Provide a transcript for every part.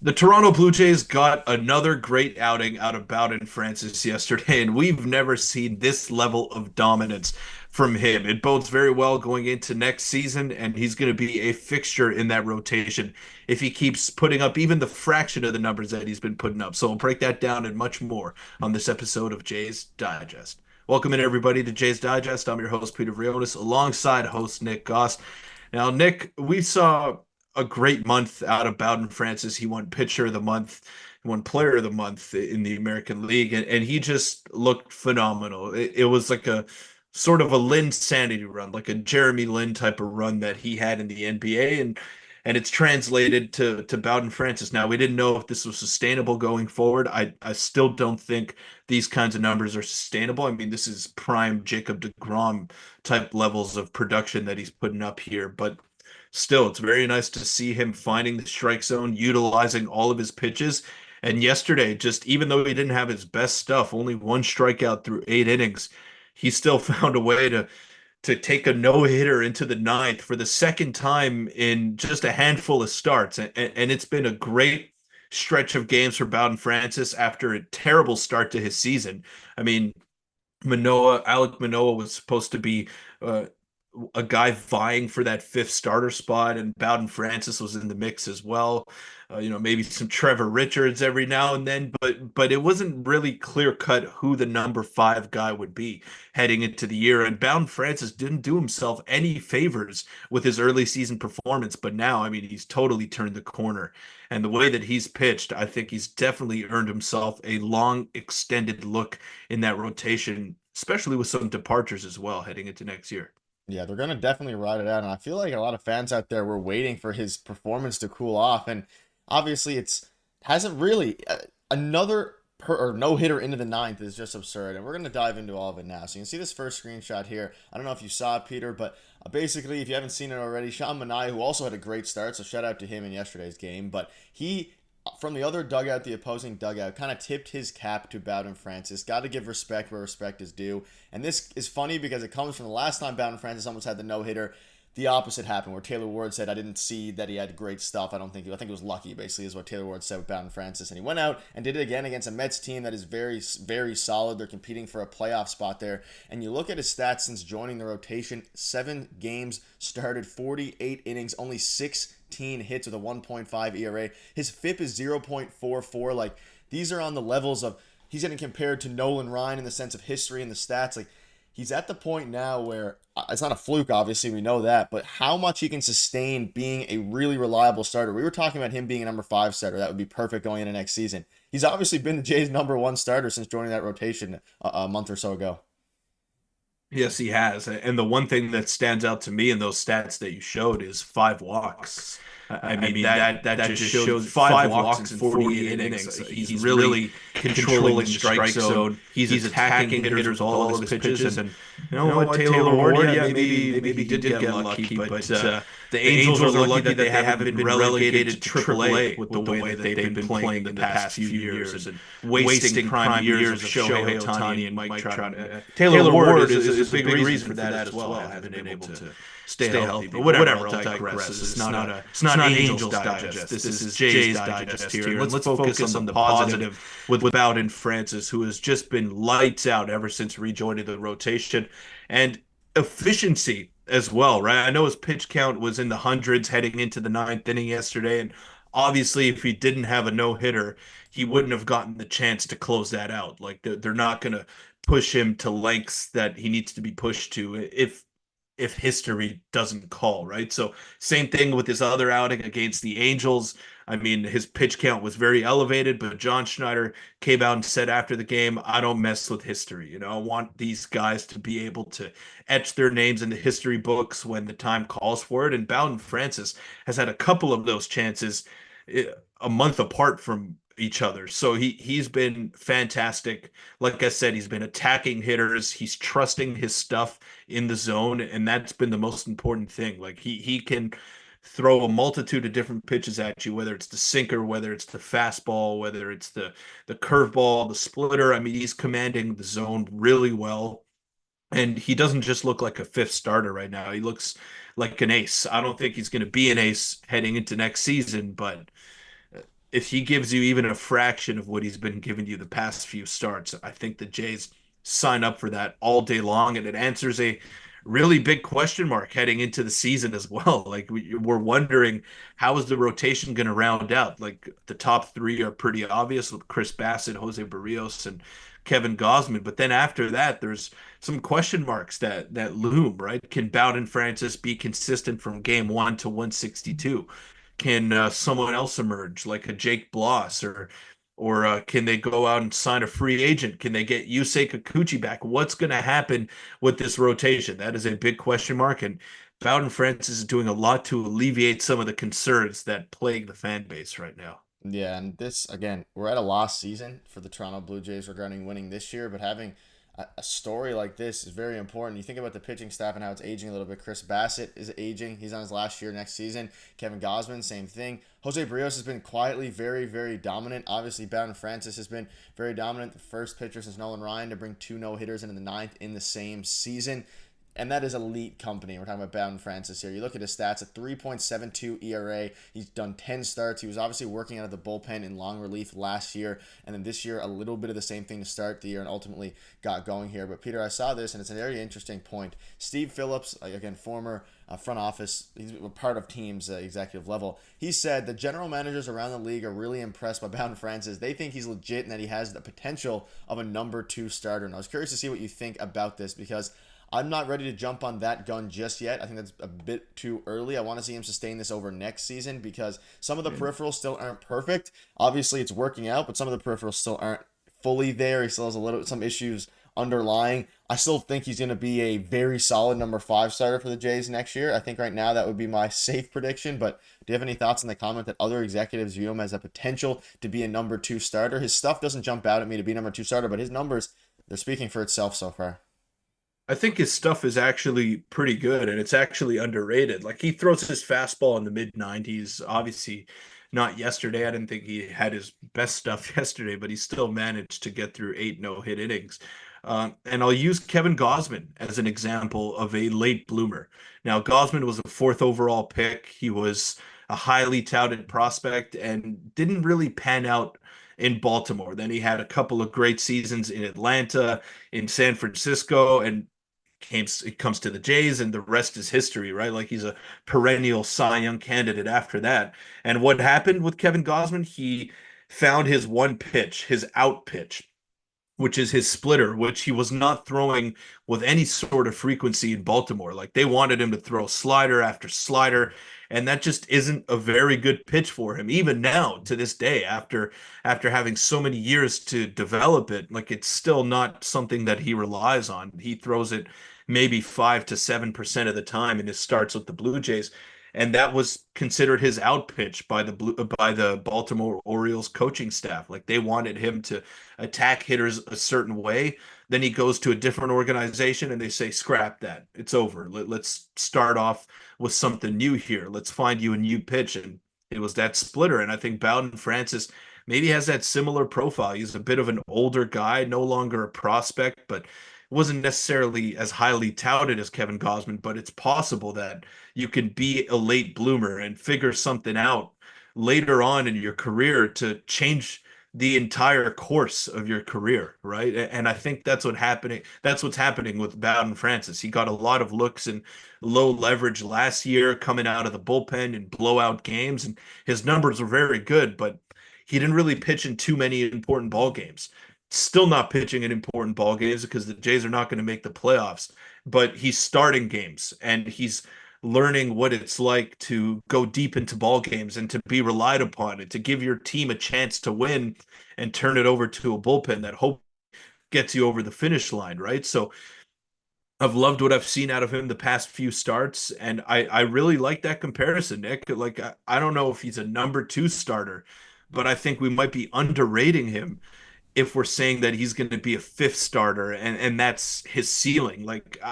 The Toronto Blue Jays got another great outing out of Bowden Francis yesterday, and we've never seen this level of dominance from him. It bodes very well going into next season, and he's going to be a fixture in that rotation if he keeps putting up even the fraction of the numbers that he's been putting up. So we'll break that down and much more on this episode of Jays Digest. Welcome in everybody to Jays Digest. I'm your host Peter Vryonis, alongside host Nick Goss. Now, Nick, we saw a great month out of Bowden Francis. He won Pitcher of the Month, he won Player of the Month in the American League, and he just looked phenomenal. It was like a sort of a Lynn sanity run, like a Jeremy Lin type of run that he had in the NBA, and it's translated to Bowden Francis. Now, we didn't know if this was sustainable going forward. I still don't think these kinds of numbers are sustainable. I mean, this is prime Jacob deGrom type levels of production that he's putting up here, but still, it's very nice to see him finding the strike zone, utilizing all of his pitches. And yesterday, just even though he didn't have his best stuff, only one strikeout through 8 innings, he still found a way to take a no-hitter into the ninth for the second time in just a handful of starts. And it's been a great stretch of games for Bowden Francis after a terrible start to his season. I mean, Alek Manoah was supposed to be uh, a guy vying for that fifth starter spot, and Bowden Francis was in the mix as well. Maybe some Trevor Richards every now and then, but it wasn't really clear cut who the number five guy would be heading into the year. And Bowden Francis didn't do himself any favors with his early season performance, but now, I mean, he's totally turned the corner. And the way that he's pitched, I think he's definitely earned himself a long, extended look in that rotation, especially with some departures as well heading into next year. Yeah, they're gonna definitely ride it out, and I feel like a lot of fans out there were waiting for his performance to cool off, and obviously it's hasn't really. Another or no hitter into the ninth is just absurd, and we're gonna dive into all of it now. So you can see this first screenshot here. I don't know if you saw it, Peter, but basically, if you haven't seen it already, Sean Manaea, who also had a great start, so shout out to him in yesterday's game, but he from the other dugout, the opposing dugout, kind of tipped his cap to Bowden Francis. Got to give respect where respect is due. And this is funny because it comes from the last time Bowden Francis almost had the no hitter. The opposite happened, where Taylor Ward said, "I didn't see that he had great stuff. I think it was lucky." Basically, is what Taylor Ward said with Bowden Francis, and he went out and did it again against a Mets team that is very, very solid. They're competing for a playoff spot there. And you look at his stats since joining the rotation: 7 games started, 48 innings, only 16 hits with a 1.5 ERA. His FIP is 0.44. Like, these are on the levels of he's getting compared to Nolan Ryan in the sense of history and the stats. Like, he's at the point now where it's not a fluke, obviously, we know that, but how much he can sustain being a really reliable starter. We were talking about him being a number 5 starter. That would be perfect going into next season. He's obviously been the Jays' number 1 starter since joining that rotation a month or so ago. Yes, he has. And the one thing that stands out to me in those stats that you showed is 5 walks. I mean, that just shows 5 walks in 48 innings. He's really controlling the strike zone. He's attacking hitters with all of his pitches. And you know what, Taylor Ward, yeah, maybe he did get lucky, but the Angels are lucky that they haven't been relegated to AAA with the way that they've been playing in the past few years and wasting prime years of Shohei Ohtani and Mike Trout. Taylor Ward is a big reason for that as well. Haven't been able to stay healthy. But whatever, I'll digress. It's not Angels Digest. This is Jays Digest here. And let's focus on the positive with Bowden Francis, who has just been lights out ever since rejoining the rotation, and efficiency as well, right? I know his pitch count was in the hundreds heading into the ninth inning yesterday, and obviously, if he didn't have a no hitter, he wouldn't have gotten the chance to close that out. Like they're not going to push him to lengths that he needs to be pushed to if history doesn't call, right? So same thing with this other outing against the Angels. I mean, his pitch count was very elevated, but John Schneider came out and said after the game, I don't mess with history. I want these guys to be able to etch their names in the history books when the time calls for it. And Bowden Francis has had a couple of those chances a month apart from each other. So he's been fantastic. Like I said, he's been attacking hitters. He's trusting his stuff in the zone, and that's been the most important thing. Like he can throw a multitude of different pitches at you, whether it's the sinker, whether it's the fastball, whether it's the curveball, the splitter. I mean, he's commanding the zone really well. And he doesn't just look like a fifth starter right now. He looks like an ace. I don't think he's going to be an ace heading into next season, but if he gives you even a fraction of what he's been giving you the past few starts, I think the Jays sign up for that all day long, and it answers a really big question mark heading into the season as well. Like we're wondering how is the rotation going to round out? Like the top three are pretty obvious with Chris Bassett, José Berríos, and Kevin Gausman, but then after that, there's some question marks that loom, right? Can Bowden Francis be consistent from game one to 162? Can someone else emerge like a Jake Bloss or can they go out and sign a free agent? Can they get Yusei Kikuchi back? What's going to happen with this rotation? That is a big question mark, and Bowden Francis is doing a lot to alleviate some of the concerns that plague the fan base right now. Yeah, and this again, we're at a lost season for the Toronto Blue Jays regarding winning this year, but having a story like this is very important. You think about the pitching staff and how it's aging a little bit. Chris Bassett is aging; he's on his last year next season. Kevin Gausman, same thing. José Berríos has been quietly very, very dominant. Obviously, Bowden Francis has been very dominant. The first pitcher since Nolan Ryan to bring two no hitters into the ninth in the same season. And that is elite company. We're talking about Bowden Francis here. You look at his stats, a 3.72 ERA. He's done 10 starts. He was obviously working out of the bullpen in long relief last year. And then this year, a little bit of the same thing to start the year and ultimately got going here. But Peter, I saw this, and it's a very interesting point. Steve Phillips, again, former front office, he's a part of teams executive level. He said the general managers around the league are really impressed by Bowden Francis. They think he's legit and that he has the potential of a number two starter. And I was curious to see what you think about this because I'm not ready to jump on that gun just yet. I think that's a bit too early. I want to see him sustain this over next season because some of the peripherals still aren't perfect. Obviously, it's working out, but some of the peripherals still aren't fully there. He still has some issues underlying. I still think he's going to be a very solid number five starter for the Jays next year. I think right now that would be my safe prediction. But do you have any thoughts on the comment that other executives view him as a potential to be a number two starter? His stuff doesn't jump out at me to be number two starter, but his numbers, they're speaking for itself so far. I think his stuff is actually pretty good and it's actually underrated. Like he throws his fastball in the mid 90s. Obviously, not yesterday. I didn't think he had his best stuff yesterday, but he still managed to get through eight no-hit innings. And I'll use Kevin Gausman as an example of a late bloomer. Now, Gausman was a fourth overall pick. He was a highly touted prospect and didn't really pan out in Baltimore. Then he had a couple of great seasons in Atlanta, in San Francisco, and it comes to the Jays, and the rest is history, right? Like he's a perennial Cy Young candidate after that. And what happened with Kevin Gausman? He found his one pitch, his out pitch, which is his splitter, which he was not throwing with any sort of frequency in Baltimore. Like they wanted him to throw slider after slider, and that just isn't a very good pitch for him. Even now, to this day, after having so many years to develop it, like it's still not something that he relies on. He throws it maybe 5 to 7% of the time in his starts with the Blue Jays. And that was considered his out pitch by the Baltimore Orioles coaching staff. Like they wanted him to attack hitters a certain way. Then he goes to a different organization and they say, scrap that. It's over. Let's start off with something new here. Let's find you a new pitch. And it was that splitter. And I think Bowden Francis maybe has that similar profile. He's a bit of an older guy, no longer a prospect, but wasn't necessarily as highly touted as Kevin Gausman, but it's possible that you can be a late bloomer and figure something out later on in your career to change the entire course of your career, right? And I think that's what happening. That's what's happening with Bowden Francis. He got a lot of looks in low leverage last year, coming out of the bullpen in blowout games, and his numbers were very good, but he didn't really pitch in too many important ball games. Still not pitching in important ball games because the Jays are not going to make the playoffs, but he's starting games and he's learning what it's like to go deep into ball games and to be relied upon and to give your team a chance to win and turn it over to a bullpen that hope gets you over the finish line, right? So I've loved what I've seen out of him the past few starts, and I really like that comparison, Nick. Like I don't know if he's a number two starter, but I think we might be underrating him if we're saying that he's going to be a fifth starter and that's his ceiling. Like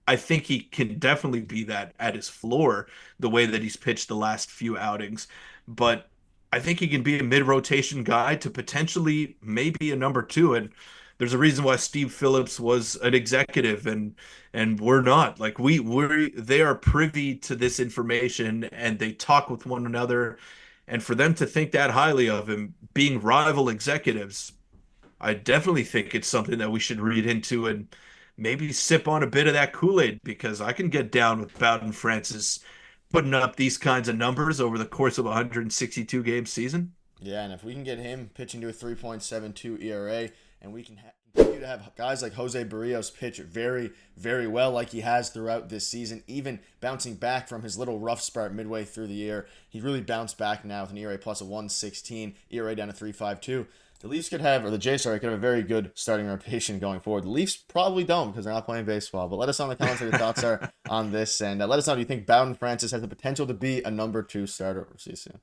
I think he can definitely be that at his floor, the way that he's pitched the last few outings. But I think he can be a mid-rotation guy to potentially maybe a number two. And there's a reason why Steve Phillips was an executive and we're not. Like they are privy to this information and they talk with one another And for them to think that highly of him, being rival executives, I definitely think it's something that we should read into and maybe sip on a bit of that Kool-Aid because I can get down with Bowden Francis putting up these kinds of numbers over the course of a 162 game season. Yeah, and if we can get him pitching to a 3.72 ERA, and we can continue to have guys like José Berríos pitch very, very well like he has throughout this season, even bouncing back from his little rough start midway through the year. He really bounced back now with an ERA plus of 116, ERA down to 3.52. The Leafs could have, or the Jays, sorry, could have a very good starting rotation going forward. The Leafs probably don't because they're not playing baseball. But let us know in the comments what your thoughts are on this. And let us know, do you think Bowden Francis has the potential to be a number 2 starter for CC?